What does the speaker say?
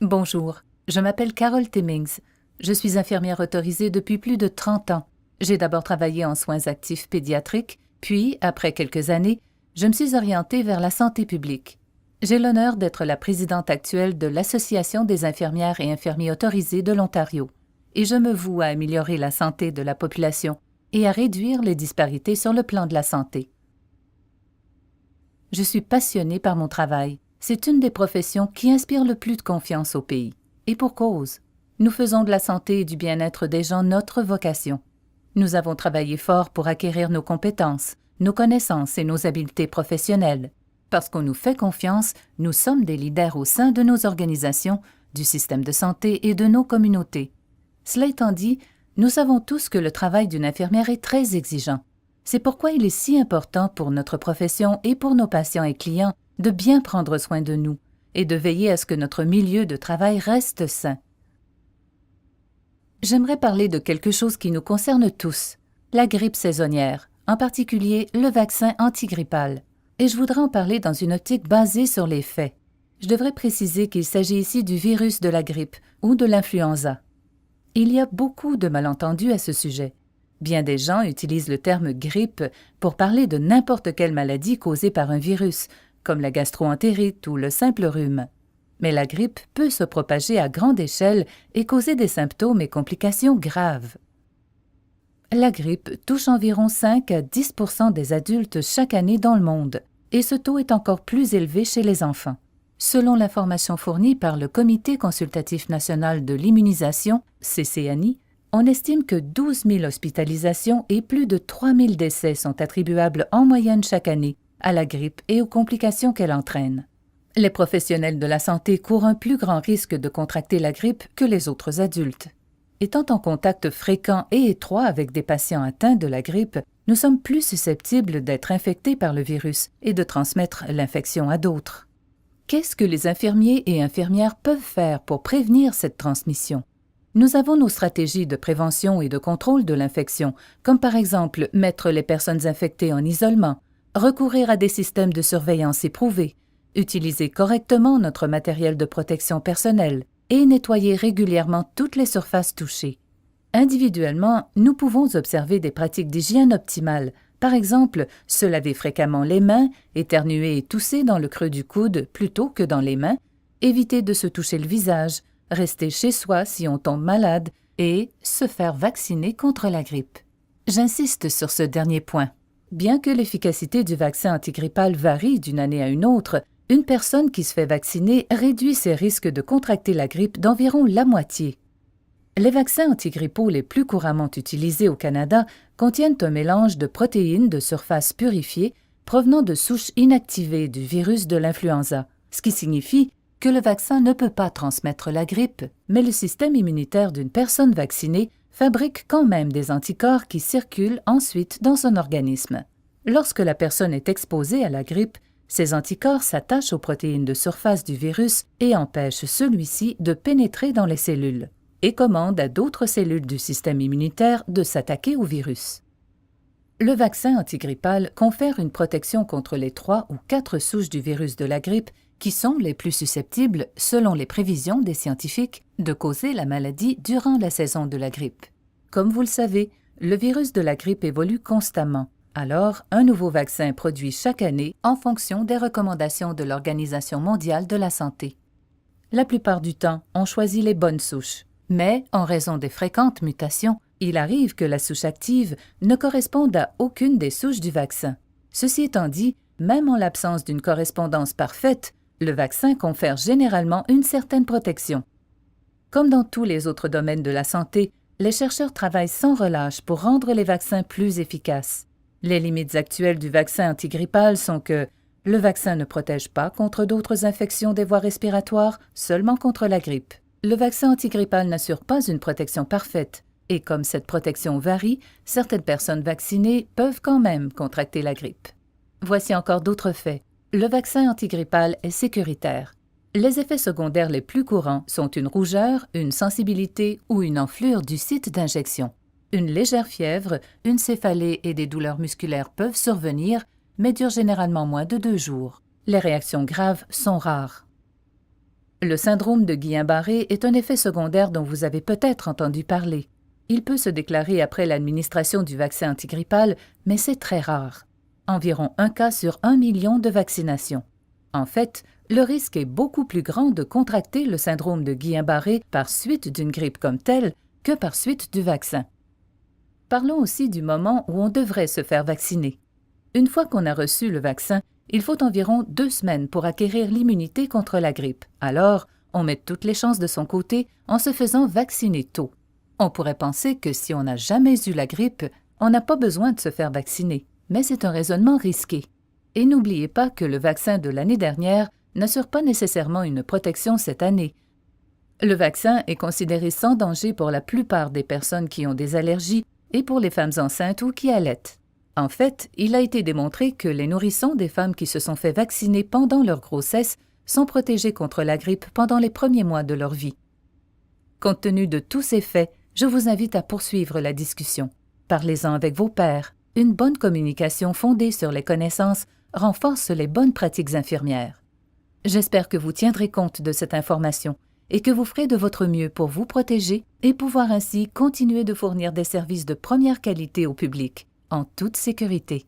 Bonjour, je m'appelle Carole Timmings. Je suis infirmière autorisée depuis plus de 30 ans. J'ai d'abord travaillé en soins actifs pédiatriques, puis, après quelques années, je me suis orientée vers la santé publique. J'ai l'honneur d'être la présidente actuelle de l'Association des infirmières et infirmiers autorisés de l'Ontario, et je me voue à améliorer la santé de la population et à réduire les disparités sur le plan de la santé. Je suis passionnée par mon travail. C'est une des professions qui inspire le plus de confiance au pays. Et pour cause. Nous faisons de la santé et du bien-être des gens notre vocation. Nous avons travaillé fort pour acquérir nos compétences, nos connaissances et nos habiletés professionnelles. Parce qu'on nous fait confiance, nous sommes des leaders au sein de nos organisations, du système de santé et de nos communautés. Cela étant dit, nous savons tous que le travail d'une infirmière est très exigeant. C'est pourquoi il est si important pour notre profession et pour nos patients et clients de bien prendre soin de nous et de veiller à ce que notre milieu de travail reste sain. J'aimerais parler de quelque chose qui nous concerne tous, la grippe saisonnière, en particulier le vaccin antigrippal. Et je voudrais en parler dans une optique basée sur les faits. Je devrais préciser qu'il s'agit ici du virus de la grippe ou de l'influenza. Il y a beaucoup de malentendus à ce sujet. Bien des gens utilisent le terme grippe pour parler de n'importe quelle maladie causée par un virus, comme la gastro-entérite ou le simple rhume. Mais la grippe peut se propager à grande échelle et causer des symptômes et complications graves. La grippe touche environ 5 à 10 % des adultes chaque année dans le monde, et ce taux est encore plus élevé chez les enfants. Selon l'information fournie par le Comité consultatif national de l'immunisation, CCNI, on estime que 12 000 hospitalisations et plus de 3 000 décès sont attribuables en moyenne chaque année à la grippe et aux complications qu'elle entraîne. Les professionnels de la santé courent un plus grand risque de contracter la grippe que les autres adultes. Étant en contact fréquent et étroit avec des patients atteints de la grippe, nous sommes plus susceptibles d'être infectés par le virus et de transmettre l'infection à d'autres. Qu'est-ce que les infirmiers et infirmières peuvent faire pour prévenir cette transmission? Nous avons nos stratégies de prévention et de contrôle de l'infection, comme par exemple mettre les personnes infectées en isolement, recourir à des systèmes de surveillance éprouvés, utiliser correctement notre matériel de protection personnelle et nettoyer régulièrement toutes les surfaces touchées. Individuellement, nous pouvons observer des pratiques d'hygiène optimales, par exemple se laver fréquemment les mains, éternuer et tousser dans le creux du coude plutôt que dans les mains, éviter de se toucher le visage, rester chez soi si on tombe malade et se faire vacciner contre la grippe. J'insiste sur ce dernier point. Bien que l'efficacité du vaccin antigrippal varie d'une année à une autre, une personne qui se fait vacciner réduit ses risques de contracter la grippe d'environ la moitié. Les vaccins antigrippaux les plus couramment utilisés au Canada contiennent un mélange de protéines de surface purifiées provenant de souches inactivées du virus de l'influenza, ce qui signifie que le vaccin ne peut pas transmettre la grippe, mais le système immunitaire d'une personne vaccinée fabrique quand même des anticorps qui circulent ensuite dans son organisme. Lorsque la personne est exposée à la grippe, ces anticorps s'attachent aux protéines de surface du virus et empêchent celui-ci de pénétrer dans les cellules et commandent à d'autres cellules du système immunitaire de s'attaquer au virus. Le vaccin antigrippal confère une protection contre les 3 ou 4 souches du virus de la grippe qui sont les plus susceptibles, selon les prévisions des scientifiques, de causer la maladie durant la saison de la grippe. Comme vous le savez, le virus de la grippe évolue constamment. Alors, un nouveau vaccin est produit chaque année en fonction des recommandations de l'Organisation mondiale de la santé. La plupart du temps, on choisit les bonnes souches. Mais, en raison des fréquentes mutations, il arrive que la souche active ne corresponde à aucune des souches du vaccin. Ceci étant dit, même en l'absence d'une correspondance parfaite, le vaccin confère généralement une certaine protection. Comme dans tous les autres domaines de la santé, les chercheurs travaillent sans relâche pour rendre les vaccins plus efficaces. Les limites actuelles du vaccin antigrippal sont que le vaccin ne protège pas contre d'autres infections des voies respiratoires, seulement contre la grippe. Le vaccin antigrippal n'assure pas une protection parfaite, et comme cette protection varie, certaines personnes vaccinées peuvent quand même contracter la grippe. Voici encore d'autres faits. Le vaccin antigrippal est sécuritaire. Les effets secondaires les plus courants sont une rougeur, une sensibilité ou une enflure du site d'injection. Une légère fièvre, une céphalée et des douleurs musculaires peuvent survenir, mais durent généralement moins de 2 jours. Les réactions graves sont rares. Le syndrome de Guillain-Barré est un effet secondaire dont vous avez peut-être entendu parler. Il peut se déclarer après l'administration du vaccin antigrippal, mais c'est très rare. Environ 1 cas sur 1 million de vaccinations. En fait, le risque est beaucoup plus grand de contracter le syndrome de Guillain-Barré par suite d'une grippe comme telle que par suite du vaccin. Parlons aussi du moment où on devrait se faire vacciner. Une fois qu'on a reçu le vaccin, il faut environ 2 semaines pour acquérir l'immunité contre la grippe. Alors, on met toutes les chances de son côté en se faisant vacciner tôt. On pourrait penser que si on n'a jamais eu la grippe, on n'a pas besoin de se faire vacciner, mais c'est un raisonnement risqué. Et n'oubliez pas que le vaccin de l'année dernière n'assure pas nécessairement une protection cette année. Le vaccin est considéré sans danger pour la plupart des personnes qui ont des allergies et pour les femmes enceintes ou qui allaitent. En fait, il a été démontré que les nourrissons des femmes qui se sont fait vacciner pendant leur grossesse sont protégés contre la grippe pendant les premiers mois de leur vie. Compte tenu de tous ces faits, je vous invite à poursuivre la discussion. Parlez-en avec vos pairs. Une bonne communication fondée sur les connaissances renforce les bonnes pratiques infirmières. J'espère que vous tiendrez compte de cette information et que vous ferez de votre mieux pour vous protéger et pouvoir ainsi continuer de fournir des services de première qualité au public, en toute sécurité.